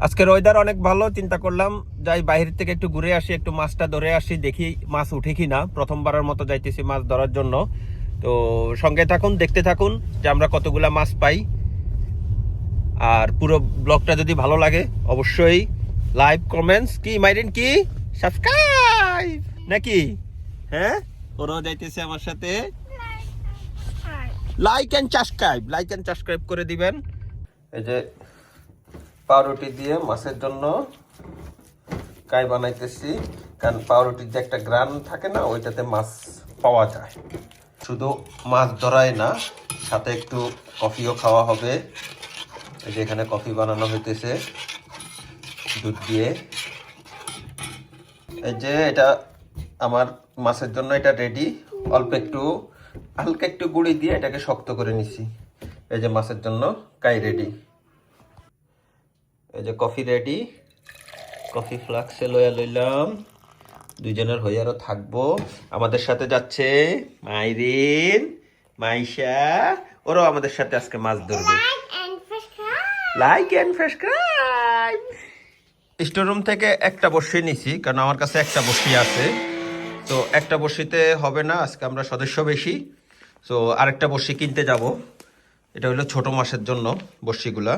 আজকের ওয়েদার অনেক ভালো, চিন্তা করলাম যাই বাইরে থেকে একটু ঘুরে আসি, একটু মাছটা ধরে আসি, দেখি মাছ উঠে কিনা। প্রথমবারের মতো যাইতেছি মাছ ধরার জন্য। তো সঙ্গে থাকুন, দেখতে থাকুন যে আমরা কতগুলা মাছ পাই। আর পুরো ব্লগটা যদি ভালো লাগে অবশ্যই লাইক, কমেন্টস, কি মাইরেন, কি সাবস্ক্রাইব নাকি? হ্যাঁ, ওরাও যাইতেছে আমার সাথে। লাইক এন্ড সাবস্ক্রাইব করে দিবেন। এই যে পাউরুটি দিয়ে মাছের জন্য কাই বানাইতেছি, কারণ পাউরুটির যে একটা গ্রান থাকে না, ওইটাতে মাছ পাওয়া যায়। শুধু মাছ ধরাই না, সাথে একটু কফিও খাওয়া হবে। এই যে এখানে কফি বানানো হইতেছে দুধ দিয়ে। এই যে এটা আমার মাছের জন্য এটা রেডি। অল্প একটু হালকা একটু গুঁড়ি দিয়ে এটাকে শক্ত করে নিছি। এই যে মাছের জন্য কাই রেডি। এই যে কফি রেডি, কফি ফ্লাক্সে লইয়া লইলাম। দুইজনের হয়ে আরো থাকবো। আমাদের সাথে যাচ্ছে মাইরিন, মাইশা, ওরাও আমাদের সাথে আজকে মাছ ধরবে। Like and subscribe. Store room থেকে একটা বড়শি নিছি, কারণ আমার কাছে একটা বড়শি আছে। তো একটা বড়শিতে হবে না, আজকে আমরা সদস্য বেশি। তো আরেকটা বড়শি কিনতে যাব। এটা হলো ছোট মাছের জন্য বড়শিগুলা।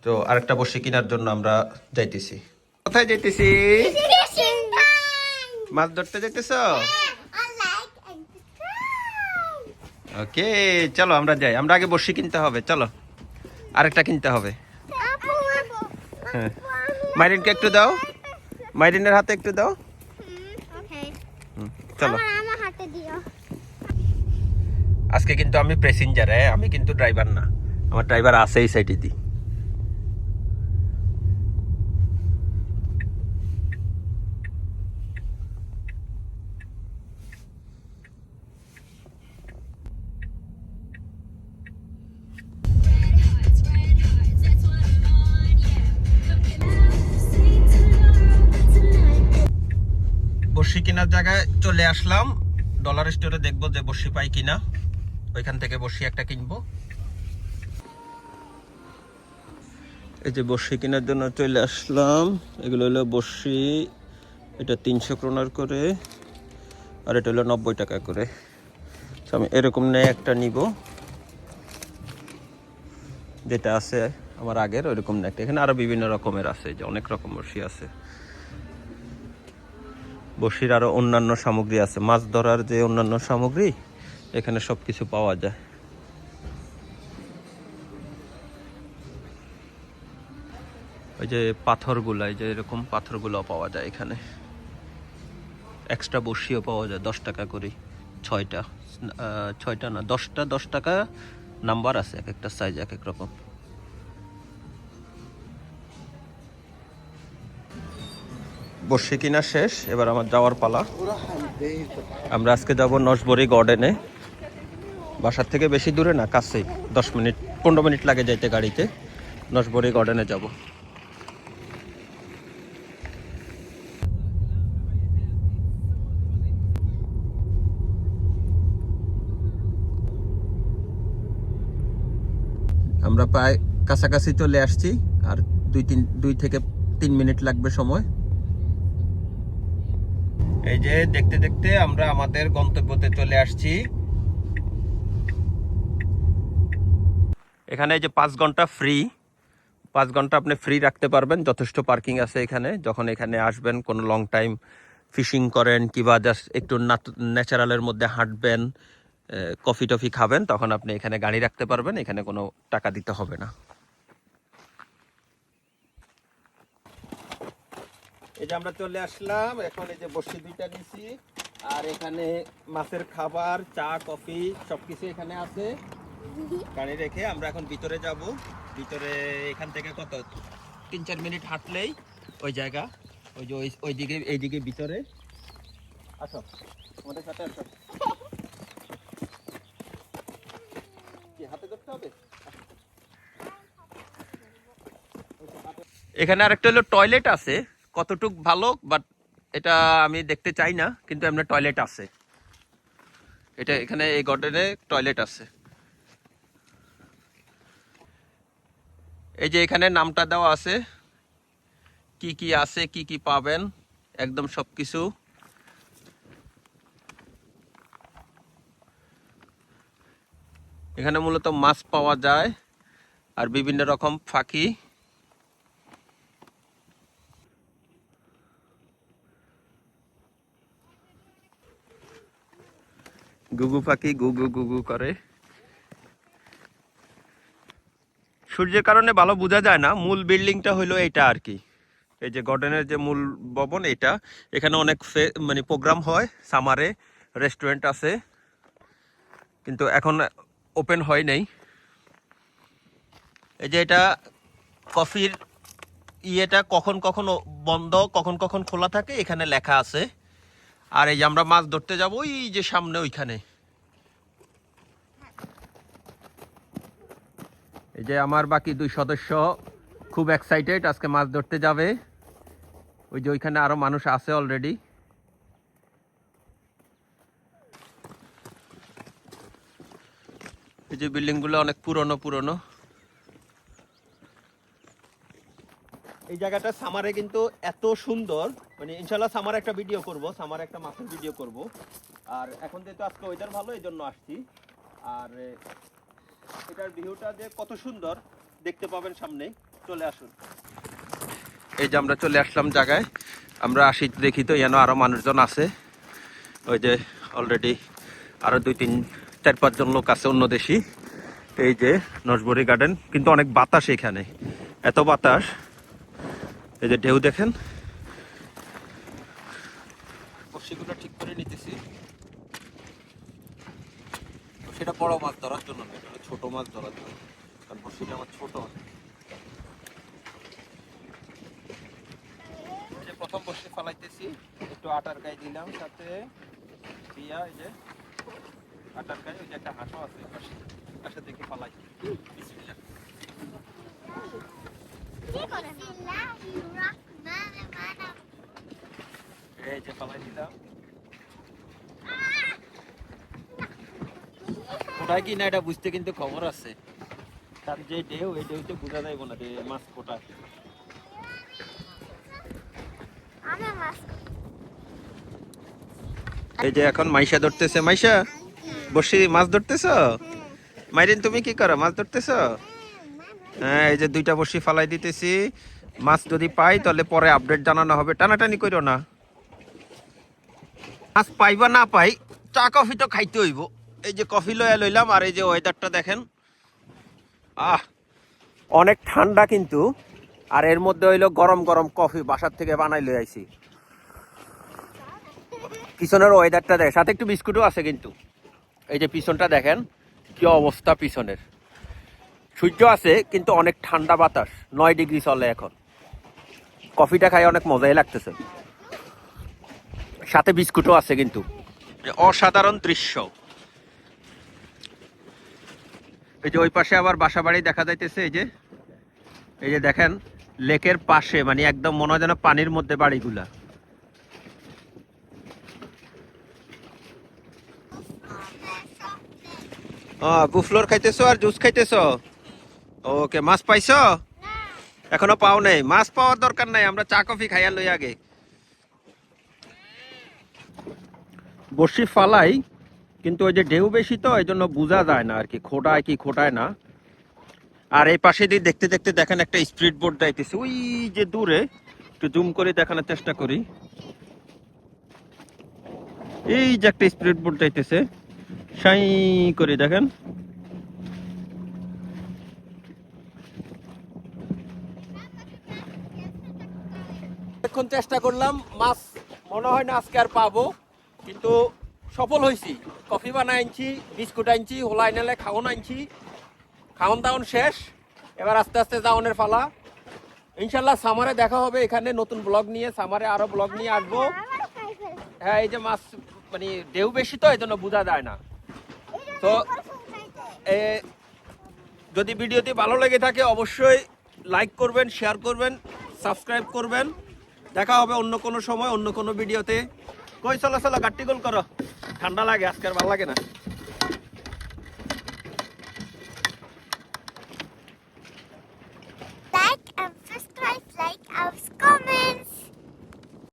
তো আরেকটা বড়শি কেনার জন্য আমরা যাইতেছি। কোথায় যাইতেছি? মাছ ধরতে যাইতেছ? ওকে, চলো আমরা যাই। আমরা আগে বড়শি কিনতে হবে, চলো আরেকটা কিনতে হবে। হ্যাঁ, মাইরিনকে একটু দাও, মাইরিনের হাতে একটু দাও। চলো, আজকে কিন্তু আমি প্যাসেঞ্জার, আমি কিন্তু ড্রাইভার না। আমার ড্রাইভার আছে এই সাইডে দি। বড়শি কেনার জায়গায় চলে আসলাম। ডলার স্টোরে দেখবো যে বড়শি পাই কিনা, ওইখান থেকে বড়শি একটা কিনবো। এই যে বড়শি কেনার জন্য চলে আসলাম। এগুলো হলো বড়শি, এটা 300 ক্রোনার করে, আর এটা হলো 90 টাকা করে। আমি এরকম নেই একটা নিব, যেটা আছে আমার আগের ওইরকম না একটা। এখানে আরো বিভিন্ন রকমের আছে, যে অনেক রকম বড়শি আছে। বড়শির আরো অন্যান্য সামগ্রী আছে, মাছ ধরার যে অন্যান্য সামগ্রী এখানে সবকিছু পাওয়া যায়। ওই যে পাথরগুলা, এই যে এরকম পাথরগুলো পাওয়া যায় এখানে। এক্সট্রা বড়শিও পাওয়া যায় 10 টাকা করে, 6টা না 10টা, 10 টাকা নাম্বার আছে, এক একটা সাইজ এক এক রকম। বর্ষি কিনা শেষ, এবার আমার যাওয়ার পালা। আমরা আজকে যাব নসবরি গার্ডেনে। বাসার থেকে বেশি দূরে না, কাছেই, 10 মিনিট 15 মিনিট লাগে যাইতে গাড়িতে। নসবরি গার্ডেনে যাব। আমরা প্রায় কাছাকাছি চলে আসছি, আর 2 থেকে 3 মিনিট লাগবে সময়। এই যে দেখতে দেখতে আমরা আমাদের গন্তব্যতে চলে আসছি। এখানে এই যে 5 ঘন্টা ফ্রি, 5 ঘন্টা আপনি ফ্রি রাখতে পারবেন। যথেষ্ট পার্কিং আছে এখানে। যখন এখানে আসবেন, কোনো লং টাইম ফিশিং করেন কিংবা জাস্ট একটু ন্যাচারালের মধ্যে হাঁটবেন, কফি টফি খাবেন, তখন আপনি এখানে গাড়ি রাখতে পারবেন। এখানে কোনো টাকা দিতে হবে না। এই যে আমরা চলে আসলাম এখন। এই যে বড়শি 2টা নিছি, আর এখানে মাছের খাবার, চা, কফি সবকিছু এখানে আছে। গাড়ি রেখে আমরা এখন ভিতরে যাব। ভিতরে এখান থেকে কত 3-4 মিনিট হাঁটলেই ওই জায়গা। ওই যে ওইদিকে, এইদিকে ভিতরে। আসো আমাদের সাথে, আসো। কি হাতে ধরতে হবে? এখানে আরেকটা হলো টয়লেট আছে, কতটুক ভালো বাট এটা আমি দেখতে চাই না, কিন্তু এমনি টয়লেট আছে। এটা এখানে এই গার্ডেনে টয়লেট আছে। এই যে এখানে নামটা দেওয়া আছে, কি কি আছে, কি কি পাবেন, একদম সবকিছু। এখানে মূলত মাছ পাওয়া যায় আর বিভিন্ন রকম পাখি। গুগু পাখি গুগু গুগু করে। সূর্যের কারণে ভালো বোঝা যায় না। মূল বিল্ডিংটা হলো এটা আর কি, এই যে গার্ডেনের যে মূল ভবন এটা। এখানে অনেক মানে প্রোগ্রাম হয় সামারে, রেস্টুরেন্ট আছে, কিন্তু এখন ওপেন হয় নাই। এই যে এটা কফির ইয়েটা কখন কখন বন্ধ কখন কখন খোলা থাকে এখানে লেখা আছে। আর এই যে আমরা মাছ ধরতে যাব ওই যে সামনে ওইখানে। এই যে আমার বাকি 2 সদস্য খুব এক্সাইটেড, আজকে মাছ ধরতে যাবে। ওই যে ওইখানে আরো মানুষ আছে অলরেডি। এই যে বিল্ডিং গুলো অনেক পুরনো পুরনো। এই জায়গাটা সামারে কিন্তু এত সুন্দর, মানে ইনশাল্লাহ সামারে একটা ভিডিও করব, সামারে একটা মাছের ভিডিও করব। আর এখন যেহেতু আজকে ওয়েদার ভালো এই জন্য আসছি। আর এটার ভিউটা যে কত সুন্দর দেখতে পাবেন সামনে, চলে আসুন। এই যে আমরা চলে আসলাম জায়গায়, আমরা আসি দেখি তো যেন আরো মানুষজন আছে। ওই যে অলরেডি আরো 2, 3, 4, 5 জন লোক আছে অন্য দেশি। এই যে নজবরি গার্ডেন, কিন্তু অনেক বাতাস এখানে, এত বাতাস। এই যে ঢেউ দেখেন। বড়শিগুলো ঠিক করে নিতেছি, সেটা বড় মাছ ধরার জন্য না, এটা ছোট মাছ ধরার জন্য, কারণ বড়শিটা আমার ছোট। প্রথম বড়শি ফালাইতেছি, একটু আটার গায়ে দিলাম, সাথে দিয়া এই যে আটার গায়ে ওই যে একটা হাঁসও আছে পাশে, পাশে দেখে ফালাই। বিসমিল্লাহ। এই যে ফালাই দিলাম। কোথায় কি না এটা বুঝতে কিন্তু খবর আছে, তার যে ঢেউ এই ঢেউতে বোঝা যাইব না যে মাছ কোথায়। এই যে এখন মাইশা ধরতেছে। মাইশা বসি মাছ ধরতেছ? মাইরিন তুমি কি করো, মাছ ধরতেছ? হ্যাঁ, এই যে 2টা বসি ফালাই দিতেছি। মাছ যদি পাই তাহলে পরে আপডেট জানানো হবে, টানাটানি করো না। মাছ পাই বা না পাই, চা কফি তো খাইতে হইব। এই যে কফি লইয়া লইলাম, আর এই যে ওয়েদারটা দেখেন, অনেক ঠান্ডা কিন্তু। আর এর মধ্যে হইলো গরম গরম কফি বাসার থেকে বানাই লই আইছি। পিছনের ওয়েদারটা দেখেন, সাথে একটু বিস্কুটও আছে কিন্তু। এই যে পিছনটা দেখেন কি অবস্থা পিছনের। সূর্য আছে কিন্তু অনেক ঠান্ডা বাতাস, 9 ডিগ্রি চলে এখন। কফিটা খাই অনেক মজাই লাগতেছে, সাথে বিস্কুটও আছে কিন্তু। অসাধারণ দৃশ্য। এই যে ওই পাশে আবার বাসা বাড়ি দেখা যাইতেছে। এই যে দেখেন লেকের পাশে, মানে একদম মনে হয় যেন পানির মধ্যে বাড়িগুলা। বুফলোর খাইতেছো আর জুস খাইতেছো? ওকে, মাছ পাইছো? এখনো পাও নাই, মাছ পাওয়ার দরকার নাই, আমরা চা কফি খাইয়া লই আগে। বসি ফালাই কিন্তু ওই যে ঢেউ বেশি তো এই জন্য বোঝা যায় না আর কি, খোটায় কি খোটায় না। আর এই পাশে দিয়ে দেখতে দেখতে দেখেন একটা স্পিড বোট যাইতেছে ওই যে দূরে, একটু জুম করে দেখানোর চেষ্টা করি। এই যে একটা স্পিড বোট যাইতেছে, সাই করে দেখেন। এখন চেষ্টা করলাম, মাছ মনে হয় না আজকে আর পাবো, কিন্তু সফল হয়েছি। কফি বানাই আনছি, বিস্কুট আনছি, হোলাই নালে খাওন আনছি, খাওন দাওন শেষ। এবার আস্তে আস্তে যাওনের ফালা। ইনশাল্লাহ সামারে দেখা হবে এখানে নতুন ব্লগ নিয়ে, সামারে আরো ব্লগ নিয়ে আসবো। হ্যাঁ, এই যে মাছ মানে ঢেউ বেশি তো এই জন্য বোঝা যায় না। তো যদি ভিডিওটি ভালো লেগে থাকে অবশ্যই লাইক করবেন, শেয়ার করবেন, সাবস্ক্রাইব করবেন। দেখা হবে অন্য কোনো সময় অন্য কোনো ভিডিওতে। কই চলো চলো গাট্টি গোল করো, ঠান্ডা লাগে আজকে আর ভালো লাগে না।